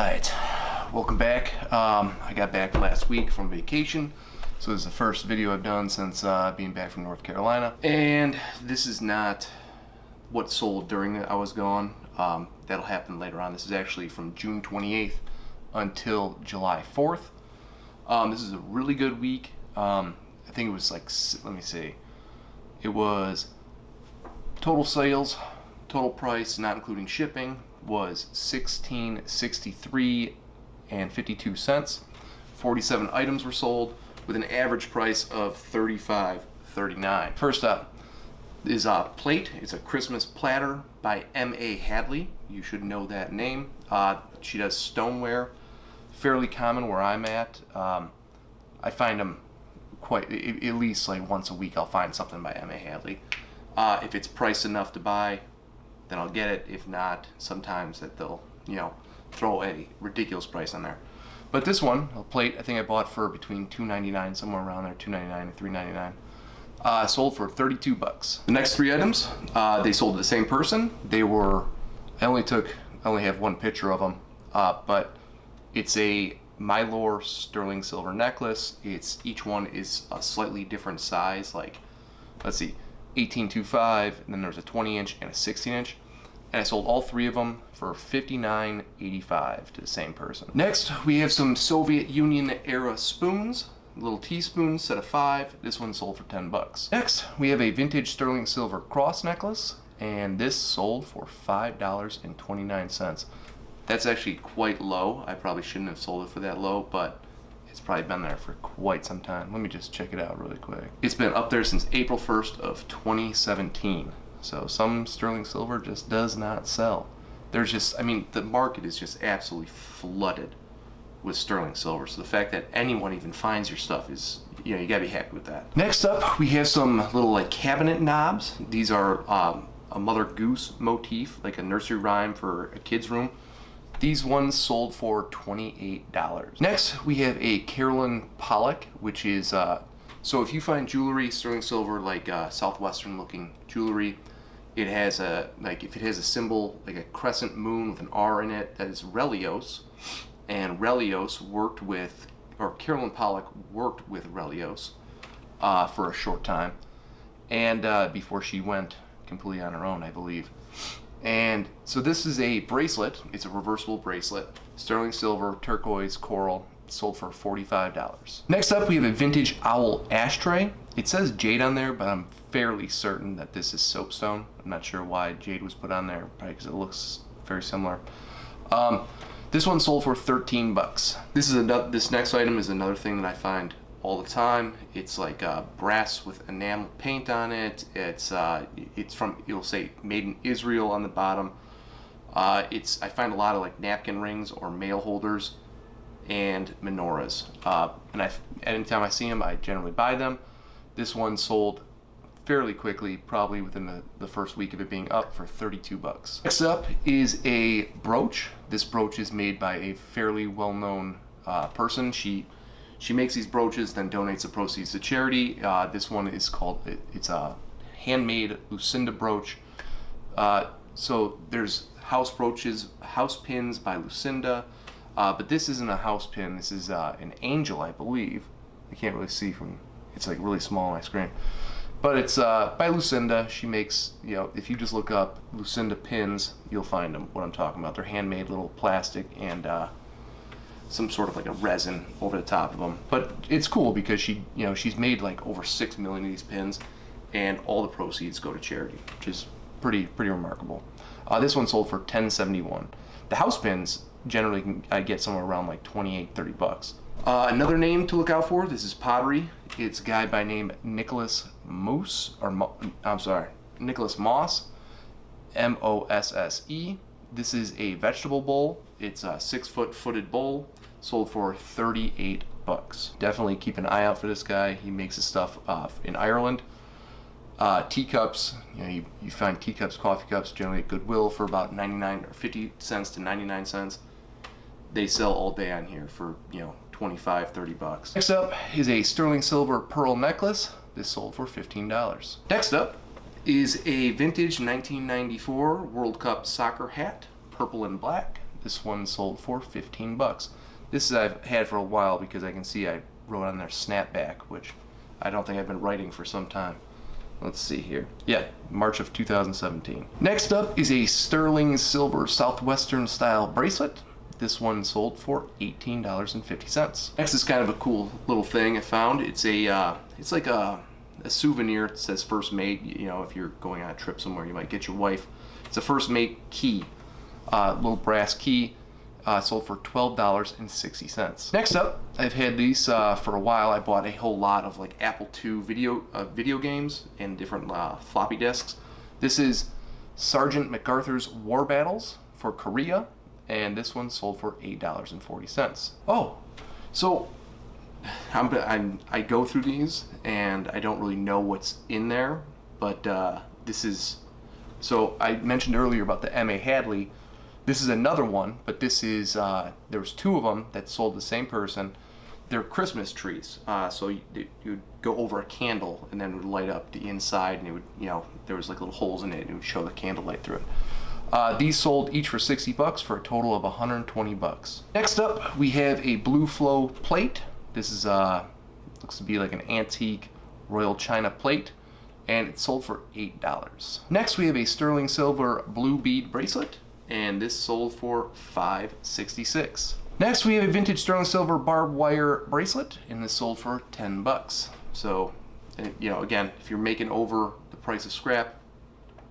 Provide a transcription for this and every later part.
Alright, welcome back. I got back last week from vacation, so this is the first video I've done since being back from North Carolina. And this is not what sold during it I was gone. That'll happen later on. This is actually from June 28th until July 4th. This is a really good week. I think it was like, let me see, it was total sales, total price, not including shipping, was $16.63 and 52 cents. 47 items were sold with an average price of $35.39. First up is a plate. It's a Christmas platter by M.A. Hadley. You should know that name. She does stoneware, fairly common where I'm at. I find them quite, at least like once a week I'll find something by M.A. Hadley. If it's priced enough to buy, then I'll get it. If not, sometimes that they'll, throw a ridiculous price on there. But this one, a plate, I think I bought for between $2.99, somewhere around there, $2.99 and $3.99. Sold for 32 bucks. The next three items, they sold to the same person. They were, I only have one picture of them, but it's a Mylor sterling silver necklace. Each one is a slightly different size, like, let's see, 18.25, and then there's a 20-inch and a 16-inch. And I sold all three of them for $59.85 to the same person. Next, we have some Soviet Union era spoons, little teaspoons, set of 5. This one sold for 10 bucks. Next, we have a vintage sterling silver cross necklace, and this sold for $5.29. That's actually quite low. I probably shouldn't have sold it for that low, but it's probably been there for quite some time. Let me just check it out really quick. It's been up there since April 1st of 2017. So some sterling silver just does not sell. There's just, the market is just absolutely flooded with sterling silver. So the fact that anyone even finds your stuff is, you gotta be happy with that. Next up, we have some little like cabinet knobs. These are a Mother Goose motif, like a nursery rhyme for a kid's room. These ones sold for $28. Next, we have a Carolyn Pollock, which is, so if you find jewelry, sterling silver, like southwestern looking jewelry, it has if it has a symbol, like a crescent moon with an R in it, that is Relios. And Relios worked with, or Carolyn Pollock worked with Relios for a short time. And before she went completely on her own, I believe. And so this is a bracelet. It's a reversible bracelet. Sterling silver, turquoise, coral. Sold for $45. Next up, we have a vintage owl ashtray. It says jade on there, but I'm fairly certain that this is soapstone. I'm not sure why jade was put on there, probably because it looks very similar. This one sold for 13 bucks. This next item is another thing that I find all the time. It's like brass with enamel paint on it. It's from, it'll say made in Israel on the bottom. I find a lot of like napkin rings or mail holders and menorahs. And anytime I see them, I generally buy them. This one sold fairly quickly, probably within the first week of it being up, for 32 bucks. Next up is a brooch. This brooch is made by a fairly well-known person. She makes these brooches, then donates the proceeds to charity. This one is called, it's a handmade Lucinda brooch. So there's house brooches, house pins by Lucinda, but this isn't a house pin. This is an angel, I believe. I can't really see from, it's like really small on my screen. But it's by Lucinda. She makes, if you just look up Lucinda pins, you'll find them, what I'm talking about. They're handmade, little plastic, and some sort of like a resin over the top of them. But it's cool because she's made like over 6 million of these pins, and all the proceeds go to charity, which is pretty remarkable. This one sold for $10.71. The house pins generally I get somewhere around like 28-30 bucks. Another name to look out for, this is pottery. It's a guy by name Nicholas Moss, Nicholas Moss, M-O-S-S-E. This is a vegetable bowl. It's a 6-foot footed bowl, sold for 38 bucks. Definitely keep an eye out for this guy. He makes his stuff in Ireland. Teacups, you find teacups, coffee cups generally at Goodwill for about 99 or 50 cents to 99 cents. They sell all day on here for, 25-30 bucks. Next up is a sterling silver pearl necklace. This sold for $15. Next up is a vintage 1994 World Cup soccer hat, purple and black. This one sold for 15 bucks. This I've had for a while because I can see I wrote on there snapback, which I don't think I've been writing for some time. Let's see here. Yeah, March of 2017. Next up is a sterling silver Southwestern style bracelet. This one sold for $18.50. Next is kind of a cool little thing I found. It's like a souvenir. It says first mate. You know, if you're going on a trip somewhere, you might get your wife. It's a first mate key, little brass key. Sold for $12.60. Next up, I've had these for a while. I bought a whole lot of like Apple II video games and different floppy disks. This is Sergeant MacArthur's War Battles for Korea, and this one sold for $8.40. Oh, so I go through these and I don't really know what's in there, but this is, so I mentioned earlier about the M.A. Hadley. This is another one, but this is, there was two of them that sold the same person. They're Christmas trees. So you'd go over a candle and then it would light up the inside, and it would, you know, there was like little holes in it and it would show the candlelight through it. These sold each for 60 bucks for a total of 120 bucks. Next up, we have a Blue Flow plate. This is, looks to be like an antique Royal China plate, and it sold for $8. Next, we have a sterling silver blue bead bracelet, and this sold for $5.66. Next, we have a vintage sterling silver barbed wire bracelet, and this sold for 10 bucks. So, you know, again, if you're making over the price of scrap,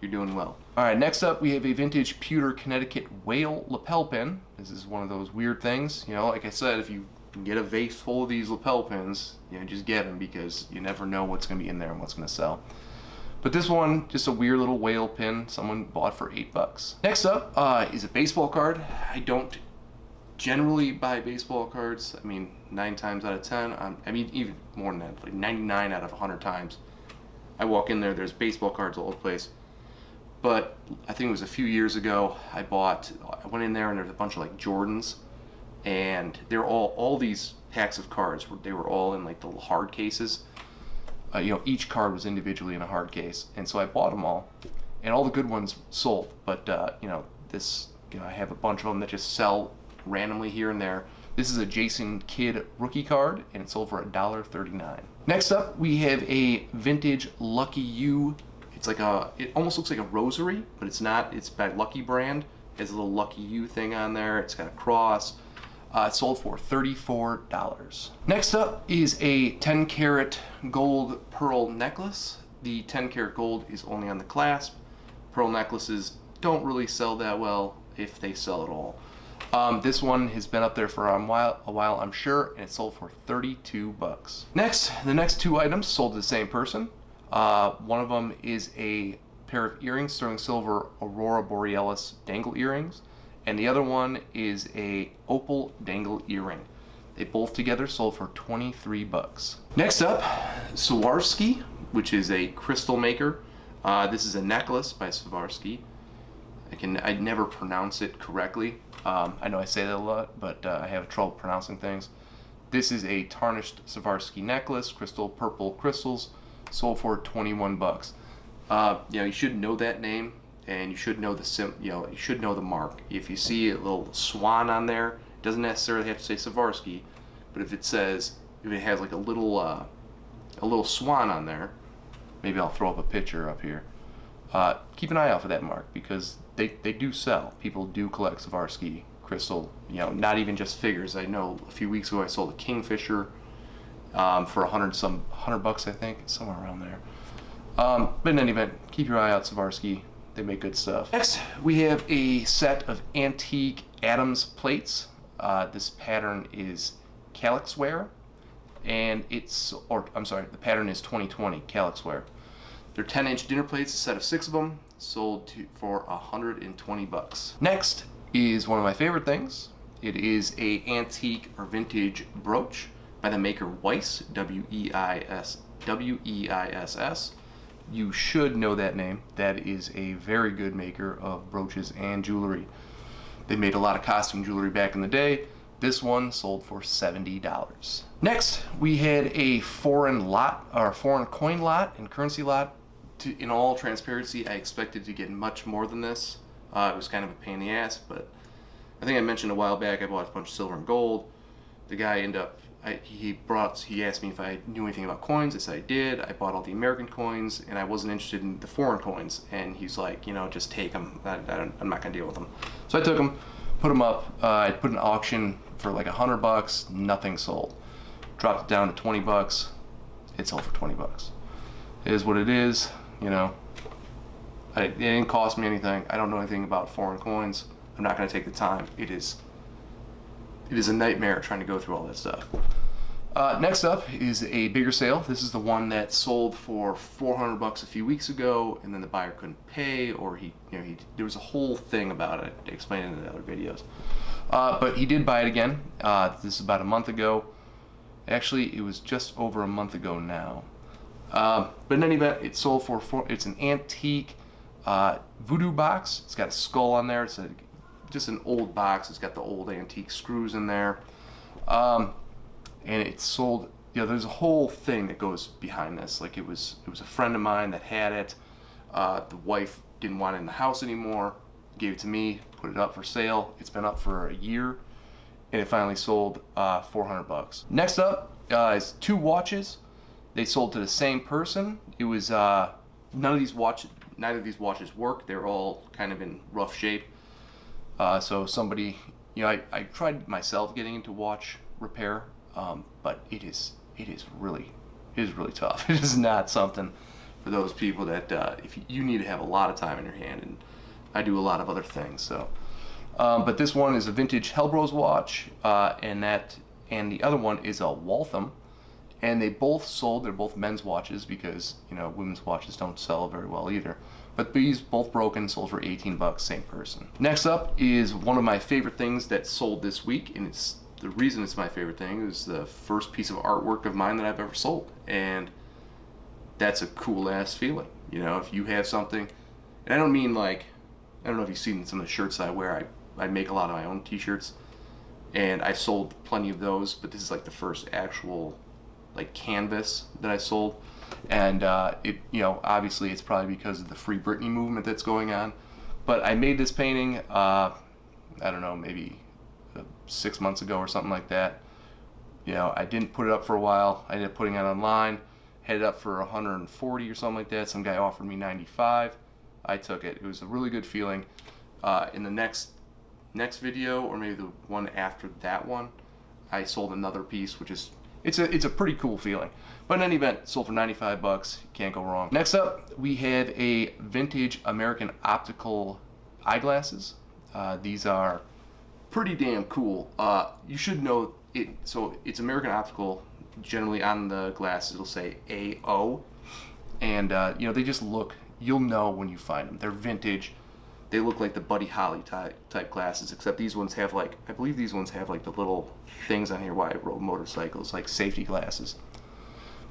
you're doing well. All right, next up, we have a vintage pewter Connecticut whale lapel pin. This is one of those weird things. You know, like I said, if you can get a vase full of these lapel pins, you know, just get them, because you never know what's going to be in there and what's going to sell. But this one, just a weird little whale pin someone bought for 8 bucks. Next up is a baseball card. I don't generally buy baseball cards. I mean, 9 times out of 10, I mean, even more than that, like 99 out of 100 times, I walk in there, there's baseball cards all over the place. But I think it was a few years ago, I went in there and there was a bunch of like Jordans, and they're all these packs of cards, they were all in like the little hard cases. You know, each card was individually in a hard case, and so I bought them all, and all the good ones sold. But you know, I have a bunch of them that just sell randomly here and there. This is a Jason Kidd rookie card, and it sold for $1.39. Next up, we have a vintage Lucky You. It's like it almost looks like a rosary, but it's not. It's by Lucky brand. It has a little Lucky You thing on there. It's got a cross. It sold for $34. Next up is a 10 karat gold pearl necklace. The 10 karat gold is only on the clasp. Pearl necklaces don't really sell that well, if they sell at all. This one has been up there for a while, I'm sure, and it sold for 32 bucks. Next, the next two items sold to the same person. One of them is a pair of earrings, sterling silver Aurora Borealis dangle earrings, and the other one is a opal dangle earring. They both together sold for 23 bucks. Next up, Swarovski, which is a crystal maker. This is a necklace by Swarovski. I never pronounce it correctly. I know I say that a lot, but I have trouble pronouncing things. This is a tarnished Swarovski necklace, crystal purple crystals, sold for 21 bucks. You know, you should know that name, and you should know you should know the mark. If you see a little swan on there, it doesn't necessarily have to say Swarovski, but if it has like a little swan on there, maybe I'll throw up a picture up here. Keep an eye out for that mark, because they do sell. People do collect Swarovski crystal, you know, not even just figures. I know a few weeks ago I sold a Kingfisher for 100 bucks, I think, somewhere around there. But in any event, keep your eye out, Swarovski. They make good stuff. Next, we have a set of antique Adams plates. This pattern is calyx ware, and the pattern is 2020 calyx ware. They're 10-inch dinner plates, a set of 6 of them, sold for 120 bucks. Next is one of my favorite things. It is a antique or vintage brooch by the maker Weiss, W-E-I-S-S. You should know that name. That is a very good maker of brooches and jewelry. They made a lot of costume jewelry back in the day. This one sold for $70. Next, we had a foreign coin lot and currency lot. In all transparency, I expected to get much more than this. It was kind of a pain in the ass, but I think I mentioned a while back I bought a bunch of silver and gold. The guy ended up, he asked me if I knew anything about coins. I said I did. I bought all the American coins, and I wasn't interested in the foreign coins. And he's like, just take them. I'm not gonna deal with them. So I took them, put them up. I put an auction for like $100. Nothing sold. Dropped it down to 20 bucks. It sold for 20 bucks. It is what it is. It didn't cost me anything. I don't know anything about foreign coins. I'm not gonna take the time. It is a nightmare trying to go through all that stuff. Next up is a bigger sale. This is the one that sold for 400 bucks a few weeks ago, and then the buyer couldn't pay, or there was a whole thing about it. I explained it in the other videos. But he did buy it again. This is about a month ago. Actually, it was just over a month ago now. But in any event, it sold for it's an antique voodoo box. It's got a skull on there. It's just an old box. It's got the old antique screws in there, and it sold. There's a whole thing that goes behind this. Like it was a friend of mine that had it. The wife didn't want it in the house anymore. Gave it to me. Put it up for sale. It's been up for a year, and it finally sold 400 bucks. Next up is 2 watches. They sold to the same person. It was neither of these watches work. They're all kind of in rough shape. So somebody, I tried myself getting into watch repair, but it is really tough. It is not something for those people that if you need to have a lot of time in your hand, and I do a lot of other things. So, but this one is a vintage Hellbros watch, and the other one is a Waltham, and they both sold. They're both men's watches because women's watches don't sell very well either. But these both broken, sold for 18 bucks, same person. Next up is one of my favorite things that sold this week, and the reason it's my favorite thing is the first piece of artwork of mine that I've ever sold, and that's a cool ass feeling. If you have something, and I don't mean I don't know if you've seen some of the shirts that I wear. I make a lot of my own t-shirts, and I've sold plenty of those, but this is like the first actual canvas that I sold. And obviously it's probably because of the Free Britney movement that's going on. But I made this painting, I don't know, maybe 6 months ago or something like that. I didn't put it up for a while. I ended up putting it online, had it up for 140 or something like that. Some guy offered me 95. I took it. It was a really good feeling. In the next video, or maybe the one after that one, I sold another piece, which is it's a pretty cool feeling. But in any event, sold for 95 bucks. Can't go wrong. Next up, we have a vintage American optical eyeglasses. These are pretty damn cool. You should know it. So it's American Optical. Generally on the glasses it'll say AO, and they just look. You'll know when you find them. They're vintage. They look like the Buddy Holly type glasses, except these ones have I believe these ones have the little things on here why I rode motorcycles, like safety glasses.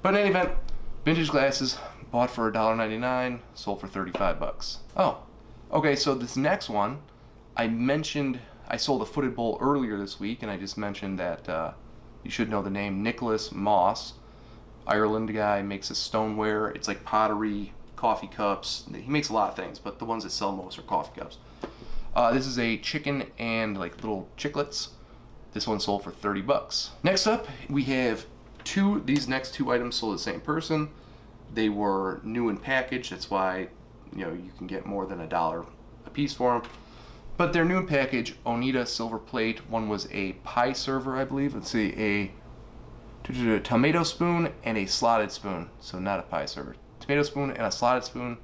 But in any event, vintage glasses, bought for $1.99, sold for 35 bucks. Oh, okay, so this next one, I sold a footed bowl earlier this week, and I just mentioned that you should know the name Nicholas Moss. Ireland guy, makes a stoneware. It's like pottery, coffee cups. He makes a lot of things, but the ones that sell most are coffee cups. This is a chicken and little chiclets. This one sold for 30 bucks. Next up, we have these next 2 items sold to the same person. They were new in package. That's why you can get more than $1 a piece for them. But they're new in package. Oneida silver plate. One was a pie server, I believe. Let's see, a tomato spoon and a slotted spoon. So not a pie server. Tomato spoon and a slotted spoon,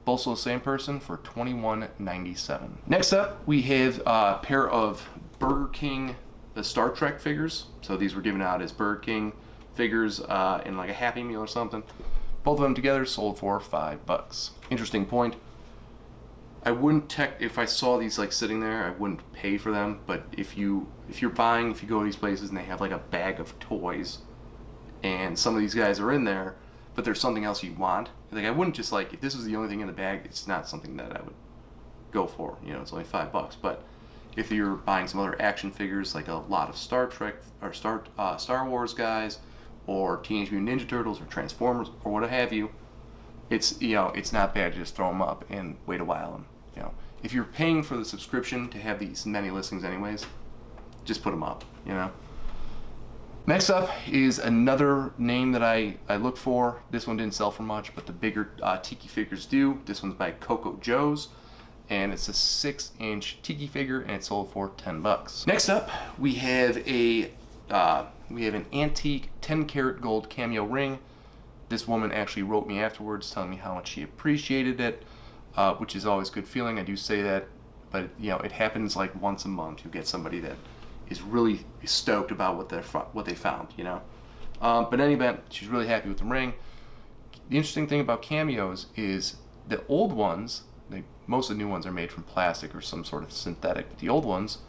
both sold the same person for $21.97. Next up, we have a pair of Burger King, the Star Trek figures. So these were given out as Burger King figures in a Happy Meal or something. Both of them together sold for 5 bucks. Interesting point. I wouldn't if I saw these sitting there, I wouldn't pay for them. But if you go to these places and they have a bag of toys, and some of these guys are in there, but there's something else you want. I wouldn't just if this was the only thing in the bag, it's not something that I would go for. It's only 5 bucks. But if you're buying some other action figures, like a lot of Star Trek or Star Wars guys, or Teenage Mutant Ninja Turtles or Transformers or what have you, it's not bad to just throw them up and wait a while, and if you're paying for the subscription to have these many listings anyways, just put them up, you know. Next up is another name that I look for. This one didn't sell for much, but the bigger tiki figures do. This one's by Coco Joe's, and it's a 6-inch tiki figure, and it sold for $10. Next up, we have an antique 10-karat gold cameo ring. This woman actually wrote me afterwards telling me how much she appreciated it, which is always a good feeling. I do say that, but you know, it happens like once a month. You get somebody that is really stoked about what they found, you know. But in any event, she's really happy with the ring. The interesting thing about cameos is the old ones, most of the new ones are made from plastic or some sort of synthetic, but the old ones,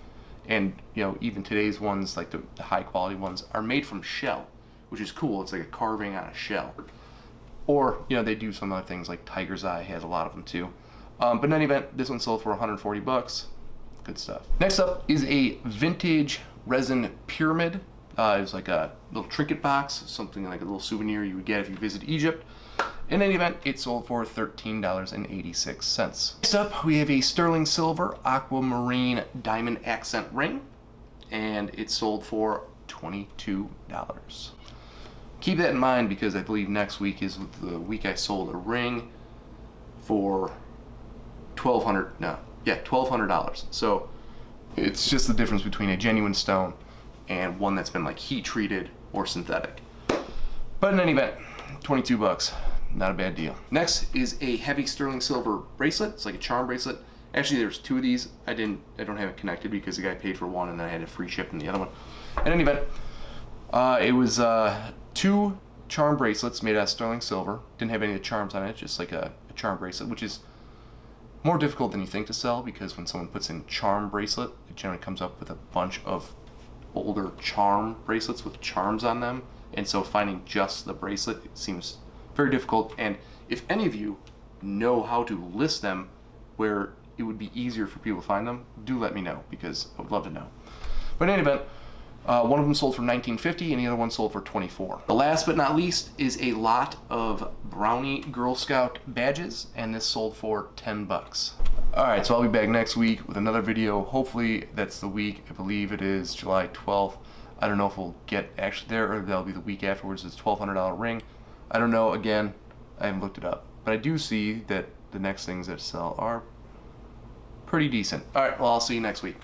and you know, even today's ones, like the high quality ones, are made from shell, which is cool. It's like a carving on a shell. Or, you know, they do some other things, like Tiger's Eye has a lot of them too. But in any event, this one sold for $140. Good stuff. Next up is a vintage resin pyramid. It was like a little trinket box, something like a little souvenir you would get if you visit Egypt. In any event, it sold for $13.86. Next up, we have a sterling silver aquamarine diamond accent ring, and it sold for $22. Keep that in mind because I believe next week is the week I sold a ring for $1,200. So it's just the difference between a genuine stone and one that's been like heat treated or synthetic. But in any event, $22, not a bad deal. Next is a heavy sterling silver bracelet. It's like a charm bracelet. Actually, there's two of these. I don't have it connected because the guy paid for one and then I had a free ship in the other one. In any event, it was 2 charm bracelets made out of sterling silver. Didn't have any of the charms on it, just like a charm bracelet, which is more difficult than you think to sell because when someone puts in charm bracelet, it generally comes up with a bunch of older charm bracelets with charms on them. And so finding just the bracelet, it seems very difficult. And if any of you know how to list them where it would be easier for people to find them, do let me know because I would love to know. But in any event, one of them sold for $19.50 and the other one sold for $24. The last but not least is a lot of Brownie Girl Scout badges, and this sold for $10. Alright, so I'll be back next week with another video. Hopefully that's the week, I believe it is July 12th. I don't know if we'll get actually there or that'll be the week afterwards. It's a $1,200 ring. I don't know, again, I haven't looked it up. But I do see that the next things that sell are pretty decent. Alright, well I'll see you next week.